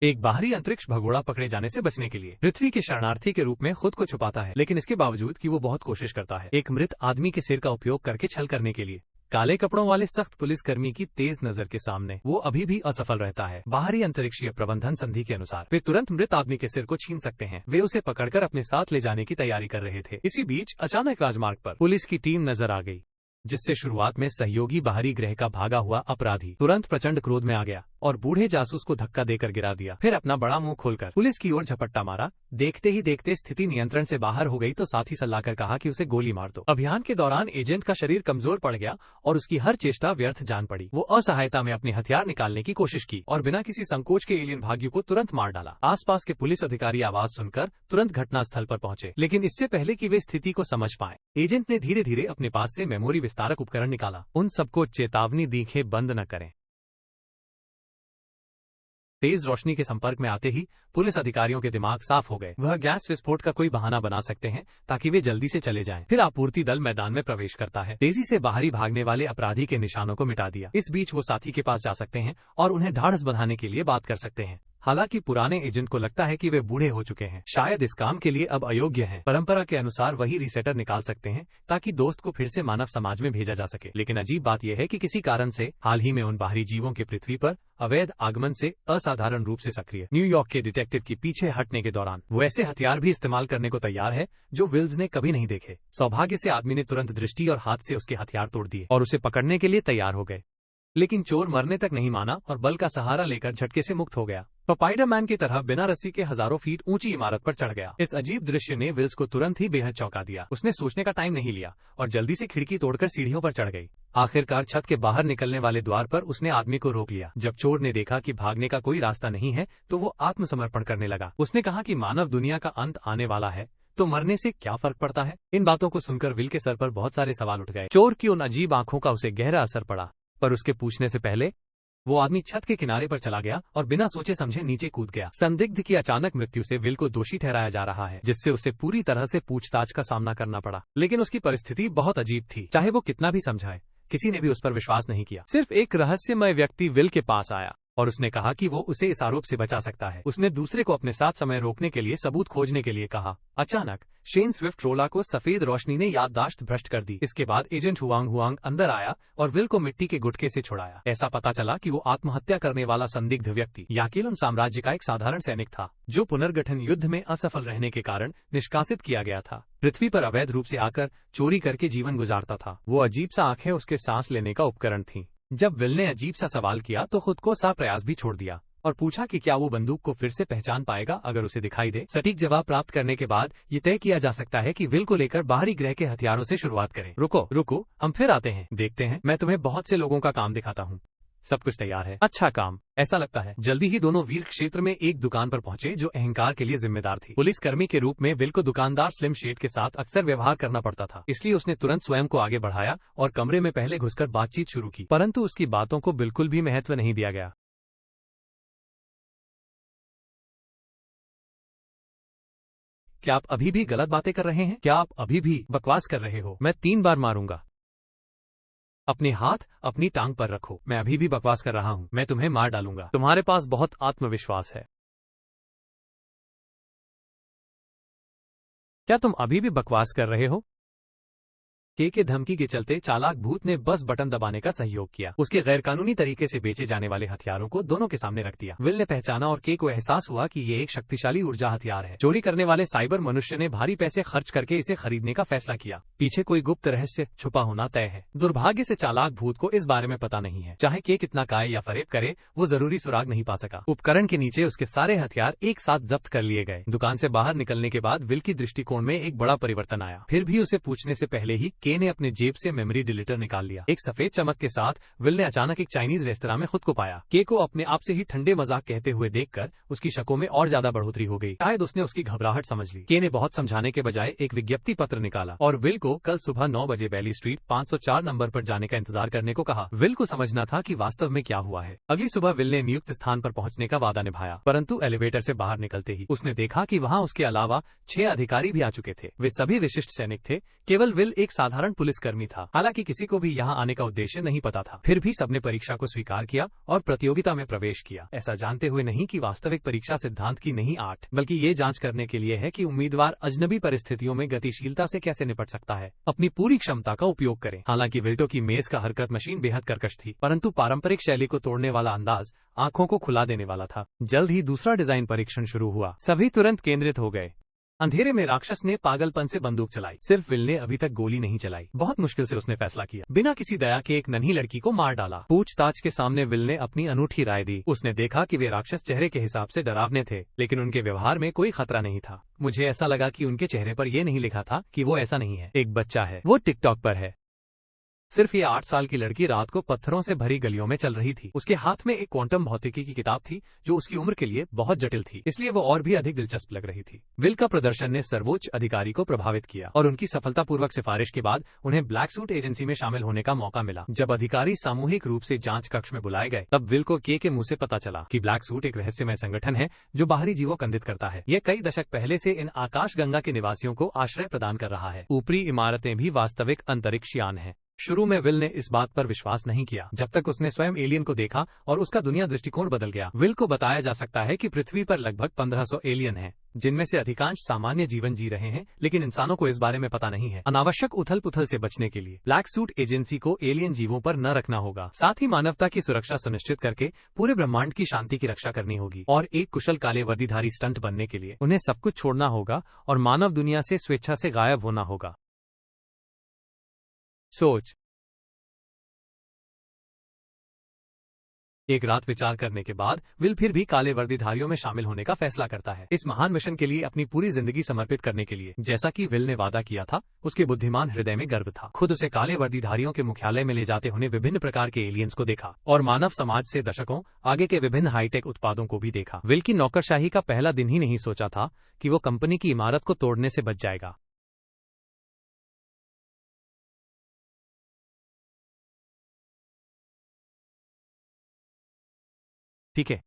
एक बाहरी अंतरिक्ष भगोड़ा पकड़े जाने से बचने के लिए पृथ्वी के शरणार्थी के रूप में खुद को छुपाता है, लेकिन इसके बावजूद कि वो बहुत कोशिश करता है एक मृत आदमी के सिर का उपयोग करके छल करने के लिए काले कपड़ों वाले सख्त पुलिसकर्मी की तेज नजर के सामने वो अभी भी असफल रहता है। बाहरी अंतरिक्षीय प्रबंधन संधि के अनुसार वे तुरंत मृत आदमी के सिर को छीन सकते हैं। वे उसे पकड़कर अपने साथ ले जाने की तैयारी कर रहे थे। इसी बीच अचानक राजमार्ग पर पुलिस की टीम नजर आ गई, जिससे शुरुआत में सहयोगी बाहरी ग्रह का भागा हुआ अपराधी तुरंत प्रचंड क्रोध में आ गया और बूढ़े जासूस को धक्का देकर गिरा दिया। फिर अपना बड़ा मुंह खोलकर पुलिस की ओर झपट्टा मारा। देखते ही देखते स्थिति नियंत्रण से बाहर हो गई तो साथ ही सल्लाकर कहा कि उसे गोली मार दो। अभियान के दौरान एजेंट का शरीर कमजोर पड़ गया और उसकी हर चेष्टा व्यर्थ जान पड़ी। वो असहायता में अपने हथियार निकालने की कोशिश की और बिना किसी संकोच के एलियन भाग्य को तुरंत मार डाला। आसपास के पुलिस अधिकारी आवाज सुनकर तुरंत घटनास्थल पर पहुंचे, लेकिन इससे पहले कि वे स्थिति को समझ पाए, एजेंट ने धीरे धीरे अपने पास से मेमोरी विस्तारक उपकरण निकाला। उन सबको चेतावनी दी कि बंद न करें। तेज रोशनी के संपर्क में आते ही पुलिस अधिकारियों के दिमाग साफ हो गए। वह गैस विस्फोट का कोई बहाना बना सकते हैं ताकि वे जल्दी से चले जाएं। फिर आपूर्ति दल मैदान में प्रवेश करता है। तेजी से बाहरी भागने वाले अपराधी के निशानों को मिटा दिया। इस बीच वो साथी के पास जा सकते हैं और उन्हें ढाढ़स बंधाने के लिए बात कर सकते हैं। हालांकि पुराने एजेंट को लगता है कि वे बूढ़े हो चुके हैं, शायद इस काम के लिए अब अयोग्य हैं। परंपरा के अनुसार वही रीसेटर निकाल सकते हैं ताकि दोस्त को फिर से मानव समाज में भेजा जा सके। लेकिन अजीब बात यह है कि किसी कारण से हाल ही में उन बाहरी जीवों के पृथ्वी पर अवैध आगमन से असाधारण रूप से सक्रिय न्यूयॉर्क के डिटेक्टिव की पीछे हटने के दौरान वो ऐसे हथियार भी इस्तेमाल करने को तैयार है जो विल्स ने कभी नहीं देखे। सौभाग्य से आदमी ने तुरंत दृष्टि और हाथ से उसके हथियार तोड़ दिए और उसे पकड़ने के लिए तैयार हो गए। लेकिन चोर मरने तक नहीं माना और बल का सहारा लेकर झटके से मुक्त हो गया। स्पाइडरमैन की तरह बिना रस्सी के हजारों फीट ऊंची इमारत पर चढ़ गया। इस अजीब दृश्य ने विल्स को तुरंत ही बेहद चौंका दिया। उसने सोचने का टाइम नहीं लिया और जल्दी से खिड़की तोड़कर सीढ़ियों पर चढ़ गई। आखिरकार छत के बाहर निकलने वाले द्वार पर उसने आदमी को रोक लिया। जब चोर ने देखा कि भागने का कोई रास्ता नहीं है तो वो आत्मसमर्पण करने लगा। उसने कहा कि मानव दुनिया का अंत आने वाला है तो मरने से क्या फर्क पड़ता है। इन बातों को सुनकर विल के सर पर बहुत सारे सवाल उठ गए। चोर की उन अजीब आंखों का उसे गहरा असर पड़ा, पर उसके पूछने से पहले वो आदमी छत के किनारे पर चला गया और बिना सोचे समझे नीचे कूद गया। संदिग्ध की अचानक मृत्यु से विल को दोषी ठहराया जा रहा है, जिससे उसे पूरी तरह से पूछताछ का सामना करना पड़ा। लेकिन उसकी परिस्थिति बहुत अजीब थी। चाहे वो कितना भी समझाए, किसी ने भी उस पर विश्वास नहीं किया। सिर्फ एक रहस्यमय व्यक्ति विल के पास आया और उसने कहा कि वो उसे इस आरोप से बचा सकता है। उसने दूसरे को अपने साथ समय रोकने के लिए सबूत खोजने के लिए कहा। अचानक शेन स्विफ्ट रोला को सफेद रोशनी ने याददाश्त भ्रष्ट कर दी। इसके बाद एजेंट हुआंग अंदर आया और विल को मिट्टी के गुटके से छुड़ाया। ऐसा पता चला कि वो आत्महत्या करने वाला संदिग्ध व्यक्ति याकिलन साम्राज्य का एक साधारण सैनिक था, जो पुनर्गठन युद्ध में असफल रहने के कारण निष्कासित किया गया था। पृथ्वी पर अवैध रूप से आकर चोरी करके जीवन गुजारता था। वो अजीब सा आंखें उसके सांस लेने का उपकरण थी। जब विल ने अजीब सा सवाल किया तो खुद को सा प्रयास भी छोड़ दिया और पूछा कि क्या वो बंदूक को फिर से पहचान पाएगा अगर उसे दिखाई दे। सटीक जवाब प्राप्त करने के बाद ये तय किया जा सकता है कि विल को लेकर बाहरी ग्रह के हथियारों से शुरुआत करें। रुको, हम फिर आते हैं। देखते हैं, मैं तुम्हें बहुत से लोगों का काम दिखाता हूँ। सब कुछ तैयार है। अच्छा काम, ऐसा लगता है। जल्दी ही दोनों वीर क्षेत्र में एक दुकान पर पहुंचे जो अहंकार के लिए जिम्मेदार थी। पुलिसकर्मी के रूप में विल को दुकानदार स्लिम शेड के साथ अक्सर व्यवहार करना पड़ता था, इसलिए उसने तुरंत स्वयं को आगे बढ़ाया और कमरे में पहले घुसकर बातचीत शुरू की। परंतु उसकी बातों को बिल्कुल भी महत्व नहीं दिया गया। क्या आप अभी भी गलत बातें कर रहे हैं? क्या आप अभी भी बकवास कर रहे हो? मैं 3 बार मारूंगा। अपने हाथ अपनी टांग पर रखो। मैं अभी भी बकवास कर रहा हूं। मैं तुम्हें मार डालूंगा। तुम्हारे पास बहुत आत्मविश्वास है। क्या तुम अभी भी बकवास कर रहे हो? के धमकी के चलते चालाक भूत ने बस बटन दबाने का सहयोग किया। उसके गैरकानूनी तरीके से बेचे जाने वाले हथियारों को दोनों के सामने रख दिया। विल ने पहचाना और के को एहसास हुआ कि ये एक शक्तिशाली ऊर्जा हथियार है। चोरी करने वाले साइबर मनुष्य ने भारी पैसे खर्च करके इसे खरीदने का फैसला किया। पीछे कोई गुप्त रहस्य छुपा होना तय है। दुर्भाग्य से चालाक भूत को इस बारे में पता नहीं है। चाहे के कितना काय या फरेब करे, वो जरूरी सुराग नहीं पा सका। उपकरण के नीचे उसके सारे हथियार एक साथ जब्त कर लिए गए। दुकान से बाहर निकलने के बाद विल की दृष्टिकोण में एक बड़ा परिवर्तन आया। फिर भी उसे पूछने से पहले ही के ने अपने जेब से मेमोरी डिलीटर निकाल लिया। एक सफेद चमक के साथ विल ने अचानक एक चाइनीज रेस्तरां में खुद को पाया। के को अपने आप से ही ठंडे मजाक कहते हुए देखकर उसकी शकों में और ज्यादा बढ़ोतरी हो गई। शायद उसने उसकी घबराहट समझ ली। के ने बहुत समझाने के बजाय एक विज्ञप्ति पत्र निकाला और विल को कल सुबह 9 बजे बैली स्ट्रीट 504 नंबर पर जाने का इंतजार करने को कहा। विल को समझना था कि वास्तव में क्या हुआ है। अगली सुबह विल ने नियुक्त स्थान पर पहुंचने का वादा निभाया, परंतु एलिवेटर से बाहर निकलते ही उसने देखा कि वहां उसके अलावा 6 अधिकारी भी आ चुके थे। वे सभी विशिष्ट सैनिक थे। केवल विल एक साधारण साधारण पुलिसकर्मी था। हालांकि किसी को भी यहाँ आने का उद्देश्य नहीं पता था, फिर भी सबने परीक्षा को स्वीकार किया और प्रतियोगिता में प्रवेश किया, ऐसा जानते हुए नहीं कि वास्तविक परीक्षा सिद्धांत की नहीं आर्ट, बल्कि ये जांच करने के लिए है कि उम्मीदवार अजनबी परिस्थितियों में गतिशीलता से कैसे निपट सकता है, अपनी पूरी क्षमता का उपयोग करें। हालांकि विल्टो की मेज का हरकत मशीन बेहद कर्कश थी, परंतु पारंपरिक शैली को तोड़ने वाला अंदाज आंखों को खुला देने वाला था। जल्द ही दूसरा डिजाइन परीक्षण शुरू हुआ। सभी तुरंत केंद्रित हो गए। अंधेरे में राक्षस ने पागलपन से बंदूक चलाई। सिर्फ विल ने अभी तक गोली नहीं चलाई। बहुत मुश्किल से उसने फैसला किया, बिना किसी दया के एक नन्ही लड़की को मार डाला। पूछताछ के सामने विल ने अपनी अनूठी राय दी। उसने देखा कि वे राक्षस चेहरे के हिसाब से डरावने थे, लेकिन उनके व्यवहार में कोई खतरा नहीं था। मुझे ऐसा लगा कि उनके चेहरे पर यह नहीं लिखा था कि वो ऐसा नहीं है, एक बच्चा है, वो टिकटॉक पर है। सिर्फ ये 8 साल की लड़की रात को पत्थरों से भरी गलियों में चल रही थी। उसके हाथ में एक क्वांटम भौतिकी की किताब थी जो उसकी उम्र के लिए बहुत जटिल थी, इसलिए वो और भी अधिक दिलचस्प लग रही थी। विल का प्रदर्शन ने सर्वोच्च अधिकारी को प्रभावित किया और उनकी सफलतापूर्वक सिफारिश के बाद उन्हें ब्लैक सूट एजेंसी में शामिल होने का मौका मिला। जब अधिकारी सामूहिक रूप से जांच कक्ष में बुलाए गए, तब विल को के मुंह से पता चला कि ब्लैक सूट एक रहस्यमय संगठन है जो बाहरी जीवों को अंधित करता है। यह कई दशक पहले से इन आकाश गंगा के निवासियों को आश्रय प्रदान कर रहा है। ऊपरी इमारतें भी वास्तविक अंतरिक्ष यान है। शुरू में विल ने इस बात पर विश्वास नहीं किया, जब तक उसने स्वयं एलियन को देखा और उसका दुनिया दृष्टिकोण बदल गया। विल को बताया जा सकता है कि पृथ्वी पर लगभग 1500 एलियन हैं, जिनमें से अधिकांश सामान्य जीवन जी रहे हैं, लेकिन इंसानों को इस बारे में पता नहीं है। अनावश्यक उथल पुथल से बचने के लिए ब्लैक सूट एजेंसी को एलियन जीवों पर न रखना होगा, साथ ही मानवता की सुरक्षा सुनिश्चित करके पूरे ब्रह्मांड की शांति की रक्षा करनी होगी। और एक कुशल काले वर्दीधारी स्टंट बनने के लिए उन्हें सब कुछ छोड़ना होगा और मानव दुनिया से स्वेच्छा से गायब होना होगा। सोच। एक रात विचार करने के बाद विल फिर भी काले वर्दीधारियों में शामिल होने का फैसला करता है, इस महान मिशन के लिए अपनी पूरी जिंदगी समर्पित करने के लिए। जैसा कि विल ने वादा किया था, उसके बुद्धिमान हृदय में गर्व था। खुद उसे काले वर्दीधारियों के मुख्यालय में ले जाते हुए विभिन्न प्रकार के एलियंस को देखा और मानव समाज से दशकों आगे के विभिन्न हाईटेक उत्पादों को भी देखा। विल की नौकरशाही का पहला दिन ही नहीं सोचा था कि वो कंपनी की इमारत को तोड़ने से बच जाएगा। ठीक है।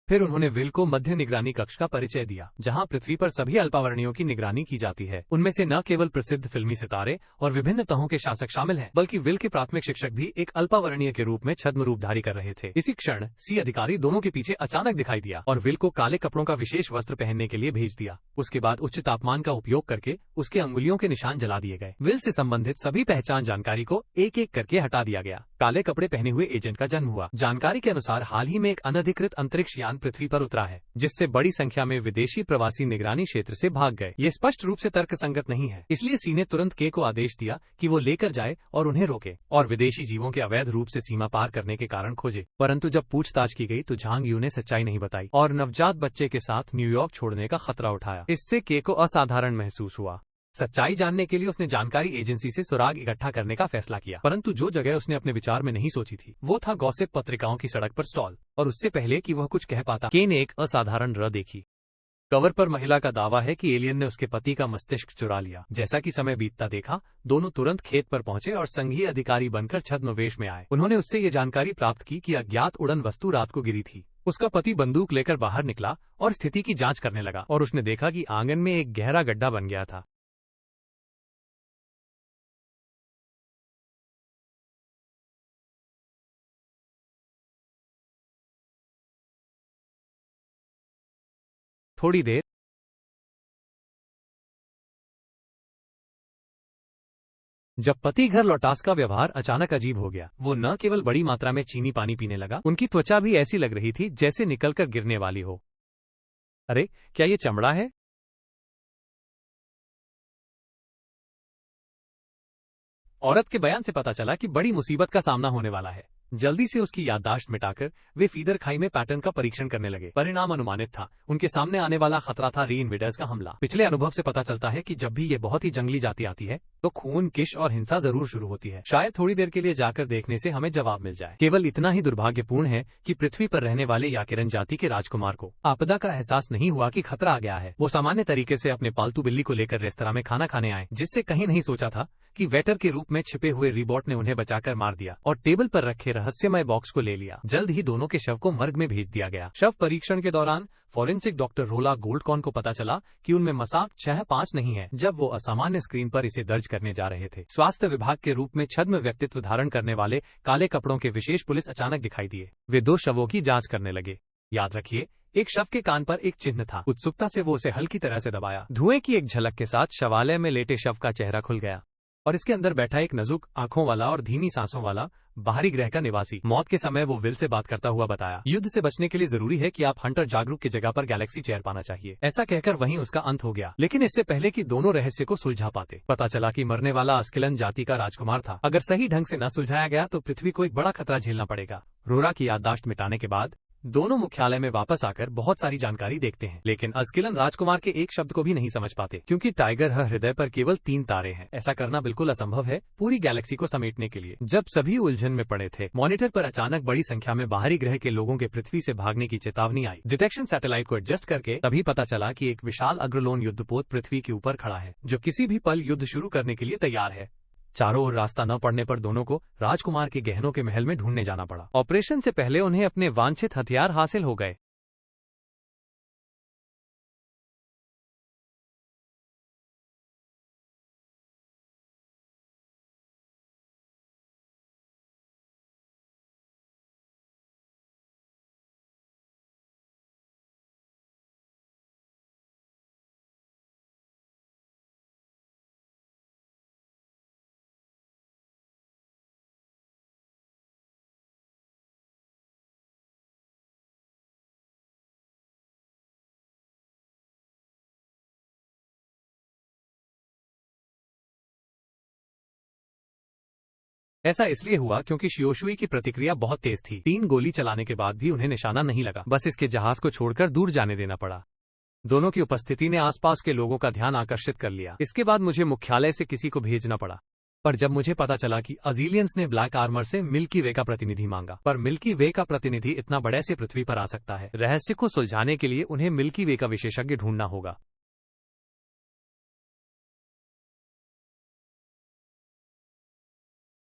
फिर उन्होंने विल को मध्य निगरानी कक्ष का परिचय दिया, जहां पृथ्वी पर सभी अल्पावर्णियों की निगरानी की जाती है। उनमें से न केवल प्रसिद्ध फिल्मी सितारे और विभिन्न तहों के शासक शामिल हैं, बल्कि विल के प्राथमिक शिक्षक भी एक अल्पावर्णीय के रूप में छद्म रूपधारी कर रहे थे। इसी क्षण सी अधिकारी दोनों के पीछे अचानक दिखाई दिया और विल को काले कपड़ों का विशेष वस्त्र पहनने के लिए भेज दिया। उसके बाद उच्च तापमान का उपयोग करके उसके अंगुलियों के निशान जला दिए गए। विल से संबंधित सभी पहचान जानकारी को एक एक करके हटा दिया गया। काले कपड़े पहने हुए एजेंट का जन्म हुआ। जानकारी के अनुसार हाल ही में एक अनधिकृत अंतरिक्ष यान पृथ्वी पर उतरा है, जिससे बड़ी संख्या में विदेशी प्रवासी निगरानी क्षेत्र से भाग गए। ये स्पष्ट रूप से तर्कसंगत नहीं है, इसलिए सी ने तुरंत के को आदेश दिया कि वो लेकर जाए और उन्हें रोके और विदेशी जीवों के अवैध रूप से सीमा पार करने के कारण खोजे। परंतु जब पूछताछ की गई तो झांग यू ने सच्चाई नहीं बताई और नवजात बच्चे के साथ न्यूयॉर्क छोड़ने का खतरा उठाया। इससे के को असाधारण महसूस हुआ। सच्चाई जानने के लिए उसने जानकारी एजेंसी से सुराग इकट्ठा करने का फैसला किया, परंतु जो जगह उसने अपने विचार में नहीं सोची थी वो था गॉसिप पत्रिकाओं की सड़क पर स्टॉल। और उससे पहले कि वह कुछ कह पाता, के ने एक असाधारण र देखी। कवर पर महिला का दावा है कि एलियन ने उसके पति का मस्तिष्क चुरा लिया। जैसा कि समय बीतता देखा, दोनों तुरंत खेत पर पहुंचे और संघीय अधिकारी बनकर छद्मवेश में आए। उन्होंने उससे ये जानकारी प्राप्त की कि अज्ञात उड़न वस्तु रात को गिरी थी। उसका पति बंदूक लेकर बाहर निकला और स्थिति की जांच करने लगा और उसने देखा कि आंगन में एक गहरा गड्ढा बन गया था। थोड़ी देर जब पति घर लौटा, उसका व्यवहार अचानक अजीब हो गया। वो न केवल बड़ी मात्रा में चीनी पानी पीने लगा, उनकी त्वचा भी ऐसी लग रही थी जैसे निकलकर गिरने वाली हो। अरे, क्या ये चमड़ा है? औरत के बयान से पता चला कि बड़ी मुसीबत का सामना होने वाला है। जल्दी से उसकी याददाश्त मिटाकर वे फीडर खाई में पैटर्न का परीक्षण करने लगे। परिणाम अनुमानित था। उनके सामने आने वाला खतरा था री-इन्वेडर्स का हमला। पिछले अनुभव से पता चलता है कि जब भी ये बहुत ही जंगली जाति आती है तो खून, किश और हिंसा जरूर शुरू होती है। शायद थोड़ी देर के लिए जाकर देखने से हमें जवाब मिल जाए। केवल इतना ही दुर्भाग्यपूर्ण है कि पृथ्वी पर रहने वाले याकिरन जाति के राजकुमार को आपदा का एहसास नहीं हुआ कि खतरा आ गया है। वो सामान्य तरीके से अपने पालतू बिल्ली को लेकर रेस्तरां में खाना खाने आए, जिससे कहीं नहीं सोचा था कि वेटर के रूप में छिपे हुए रिबॉट ने उन्हें बचाकर मार दिया और टेबल पर रखे रहस्यमय बॉक्स को ले लिया। जल्द ही दोनों के शव को मर्ग में भेज दिया गया। शव परीक्षण के दौरान फॉरेंसिक डॉक्टर रोला गोल्डकॉर्न को पता चला कि उनमें मसाक 6-5 नहीं है जब वो असामान्य स्क्रीन पर इसे दर्ज करने जा रहे थे। स्वास्थ्य विभाग के रूप में छद्म व्यक्तित्व धारण करने वाले काले कपड़ों के विशेष पुलिस अचानक दिखाई दिए। वे 2 शवों की जांच करने लगे। याद रखिए, एक शव के कान पर एक चिन्ह था। उत्सुकता से वो उसे हल्की तरह से दबाया। धुएं की एक झलक के साथ शवालय में लेटे शव का चेहरा खुल गया और इसके अंदर बैठा एक नाजुक आंखों वाला और धीमी सांसों वाला बाहरी ग्रह का निवासी। मौत के समय वो विल से बात करता हुआ बताया, युद्ध से बचने के लिए जरूरी है कि आप हंटर जागरूक की जगह पर गैलेक्सी चेयर पाना चाहिए। ऐसा कहकर वहीं उसका अंत हो गया। लेकिन इससे पहले कि दोनों रहस्य को सुलझा पाते, पता चला कि मरने वाला अस्किलन जाति का राजकुमार था। अगर सही ढंग से न सुलझाया गया तो पृथ्वी को एक बड़ा खतरा झेलना पड़ेगा। रोरा की याददाश्त मिटाने के बाद दोनों मुख्यालय में वापस आकर बहुत सारी जानकारी देखते हैं, लेकिन अस्किलन राजकुमार के एक शब्द को भी नहीं समझ पाते, क्योंकि टाइगर हृदय पर केवल 3 तारे हैं। ऐसा करना बिल्कुल असंभव है पूरी गैलेक्सी को समेटने के लिए। जब सभी उलझन में पड़े थे, मॉनिटर पर अचानक बड़ी संख्या में बाहरी ग्रह के लोगों के पृथ्वी से भागने की चेतावनी आई। डिटेक्शन सैटेलाइट को एडजस्ट करके तभी पता चला कि एक विशाल अग्रलोन युद्धपोत पृथ्वी के ऊपर खड़ा है, जो किसी भी पल युद्ध शुरू करने के लिए तैयार है। चारों ओर रास्ता न पड़ने पर दोनों को राजकुमार के गहनों के महल में ढूंढने जाना पड़ा। ऑपरेशन से पहले उन्हें अपने वांछित हथियार हासिल हो गए। ऐसा इसलिए हुआ क्योंकि शियोशुई की प्रतिक्रिया बहुत तेज थी। 3 गोली चलाने के बाद भी उन्हें निशाना नहीं लगा। बस इसके जहाज को छोड़कर दूर जाने देना पड़ा। दोनों की उपस्थिति ने आसपास के लोगों का ध्यान आकर्षित कर लिया। इसके बाद मुझे मुख्यालय से किसी को भेजना पड़ा। पर जब मुझे पता चला कि अजीलियंस ने ब्लैक आर्मर से मिल्की वे का प्रतिनिधि मांगा, पर मिल्की वे का प्रतिनिधि इतना बड़े से पृथ्वी पर आ सकता है, रहस्य को सुलझाने के लिए उन्हें मिल्की वे का विशेषज्ञ ढूंढना होगा।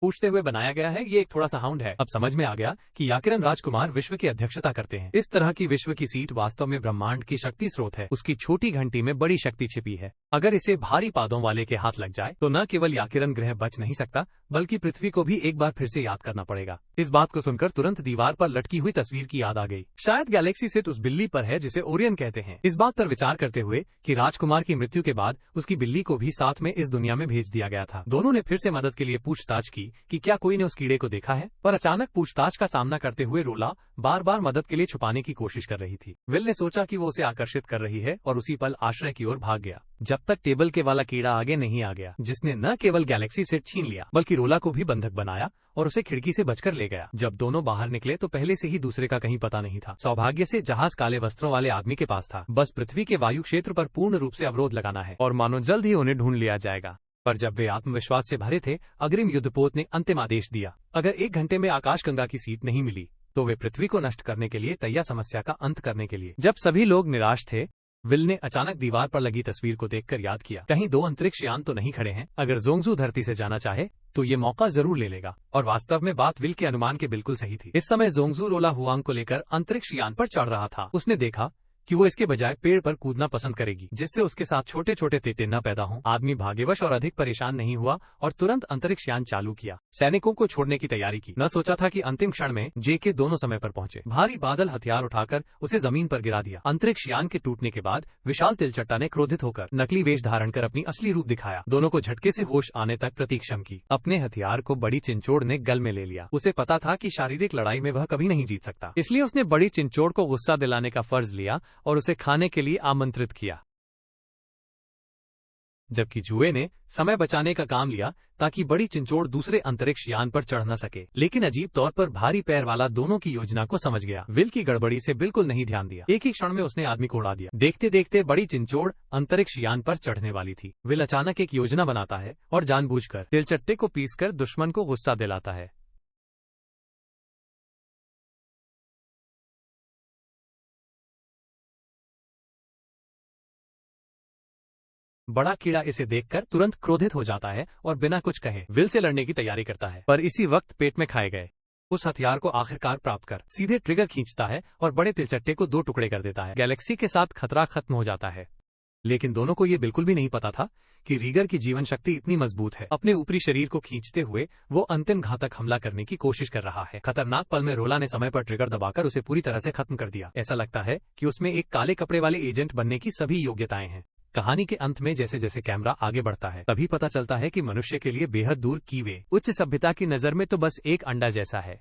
पूछते हुए बनाया गया है। ये एक थोड़ा सा हाउंड है। अब समझ में आ गया कि याकिरन राजकुमार विश्व की अध्यक्षता करते हैं। इस तरह की विश्व की सीट वास्तव में ब्रह्मांड की शक्ति स्रोत है। उसकी छोटी घंटी में बड़ी शक्ति छिपी है। अगर इसे भारी पादों वाले के हाथ लग जाए तो न केवल याकिरन ग्रह बच नहीं सकता, बल्कि पृथ्वी को भी एक बार फिर से याद करना पड़ेगा। इस बात को सुनकर तुरंत दीवार पर लटकी हुई तस्वीर की याद आ गई। शायद गैलेक्सी सिट उस बिल्ली पर है जिसे ओरियन कहते हैं। इस बात पर विचार करते हुए कि राजकुमार की मृत्यु के बाद उसकी बिल्ली को भी साथ में इस दुनिया में भेज दिया गया था, दोनों ने फिर से मदद के लिए पूछताछ की कि क्या कोई ने उस कीड़े को देखा है। पर अचानक पूछताछ का सामना करते हुए रोला बार बार मदद के लिए छुपाने की कोशिश कर रही थी। विल ने सोचा कि वो उसे आकर्षित कर रही है और उसी पल आश्रय की ओर भाग गया, जब तक टेबल के वाला कीड़ा आगे नहीं आ गया, जिसने न केवल गैलेक्सी सेट छीन लिया बल्कि रोला को भी बंधक बनाया और उसे खिड़की से बचकर ले गया। जब दोनों बाहर निकले तो पहले से ही दूसरे का कहीं पता नहीं था। सौभाग्य से जहाज काले वस्त्रों वाले आदमी के पास था। बस पृथ्वी के वायु क्षेत्र पर पूर्ण रूप से अवरोध लगाना है और मानो जल्द ही उन्हें ढूंढ लिया जाएगा। पर जब वे आत्मविश्वास से भरे थे, अग्रिम युद्धपोत ने अंतिम आदेश दिया। अगर 1 घंटे में आकाशगंगा की सीट नहीं मिली तो वे पृथ्वी को नष्ट करने के लिए तैयार, समस्या का अंत करने के लिए। जब सभी लोग निराश थे, विल ने अचानक दीवार पर लगी तस्वीर को देखकर याद किया, कहीं 2 अंतरिक्ष यान तो नहीं खड़े हैं। अगर जोंगजू धरती से जाना चाहे तो ये मौका जरूर ले लेगा। और वास्तव में बात विल के अनुमान के बिल्कुल सही थी। इस समय जोंगजू रोला हुआंग को लेकर अंतरिक्ष यान पर चढ़ रहा था। उसने देखा कि वो इसके बजाय पेड़ पर कूदना पसंद करेगी, जिससे उसके साथ छोटे छोटे तेते न पैदा हों। आदमी भाग्यवश और अधिक परेशान नहीं हुआ और तुरंत अंतरिक्ष यान चालू किया। सैनिकों को छोड़ने की तैयारी की। न सोचा था कि अंतिम क्षण में जेके दोनों समय पर पहुंचे। भारी बादल हथियार उठाकर उसे जमीन पर गिरा दिया। अंतरिक्ष यान के टूटने के बाद विशाल तिलचट्टा ने क्रोधित होकर नकली वेश धारण कर अपनी असली रूप दिखाया। दोनों को झटके से होश आने तक प्रतीक्षा की। अपने हथियार को बड़ी चिंचोड़ ने गल में ले लिया। उसे पता था कि शारीरिक लड़ाई में वह कभी नहीं जीत सकता, इसलिए उसने बड़ी चिंचोड़ को गुस्सा दिलाने का फर्ज लिया और उसे खाने के लिए आमंत्रित किया। जबकि जुए ने समय बचाने का काम लिया ताकि बड़ी चिंचोड़ दूसरे अंतरिक्ष यान पर चढ़ न सके। लेकिन अजीब तौर पर भारी पैर वाला दोनों की योजना को समझ गया। विल की गड़बड़ी से बिल्कुल नहीं ध्यान दिया। एक ही क्षण में उसने आदमी को उड़ा दिया। देखते देखते बड़ी चिंचोड़ अंतरिक्ष यान पर चढ़ने वाली थी। विल अचानक एक योजना बनाता है और जानबूझकर तिलचट्टे को पीसकर दुश्मन को गुस्सा दिलाता है। बड़ा कीड़ा इसे देखकर तुरंत क्रोधित हो जाता है और बिना कुछ कहे विल से लड़ने की तैयारी करता है। पर इसी वक्त पेट में खाए गए उस हथियार को आखिरकार प्राप्त कर सीधे ट्रिगर खींचता है और बड़े तिलचट्टे को 2 टुकड़े कर देता है। गैलेक्सी के साथ खतरा खत्म हो जाता है, लेकिन दोनों को ये बिल्कुल भी नहीं पता था कि रीगर की जीवन शक्ति इतनी मजबूत है। अपने ऊपरी शरीर को खींचते हुए वो अंतिम घातक हमला करने की कोशिश कर रहा है। खतरनाक पल में रोला ने समय पर ट्रिगर दबाकर उसे पूरी तरह से खत्म कर दिया। ऐसा लगता है कि उसमें एक काले कपड़े वाले एजेंट बनने की सभी योग्यताएं हैं। कहानी के अंत में जैसे जैसे कैमरा आगे बढ़ता है तभी पता चलता है कि मनुष्य के लिए बेहद दूर की वे उच्च सभ्यता की नजर में तो बस एक अंडा जैसा है।